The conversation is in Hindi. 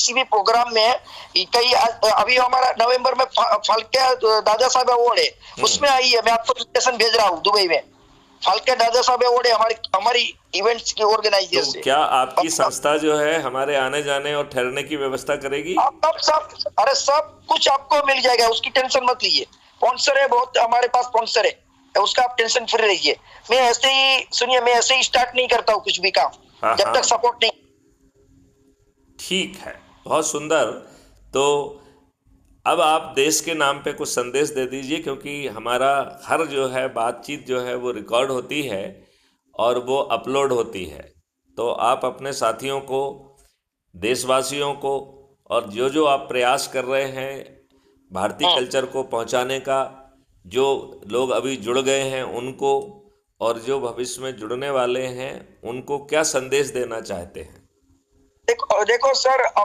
किसी भी प्रोग्राम में कई अभी हमारा नवंबर में फाल्के दादा साहब अवार्ड है, उसमें आई है। मैं आपको इन्विटेशन भेज रहा हूँ दुबई में। फाल्के दादा साहब अवार्ड है हमारी इवेंट्स की ऑर्गेनाइजर तो से। क्या आपकी संस्था जो है हमारे आने जाने और ठहरने की व्यवस्था करेगी? आप सब अरे सब कुछ आपको मिल जाएगा, उसकी टेंशन मत लीजिए। स्पॉन्सर है बहुत, हमारे पास स्पॉन्सर है, उसका आप टेंशन फ्री रहिए। मैं ऐसे ही सुनिए, मैं ऐसे ही स्टार्ट नहीं करता हूँ कुछ भी काम हाँ जब हाँ, तक सपोर्ट नहीं। ठीक है, बहुत सुंदर। तो अब आप देश के नाम पे कुछ संदेश दे दीजिए, क्योंकि हमारा हर जो है बातचीत जो है वो रिकॉर्ड होती है और वो अपलोड होती है। तो आप अपने साथियों को, देशवासियों को, और जो जो आप प्रयास कर रहे हैं भारतीय हम्म, कल्चर को पहुंचाने का, जो लोग अभी जुड़ गए हैं उनको, और जो भविष्य में जुड़ने वाले हैं उनको क्या संदेश देना चाहते हैं? देखो देखो सर, अपना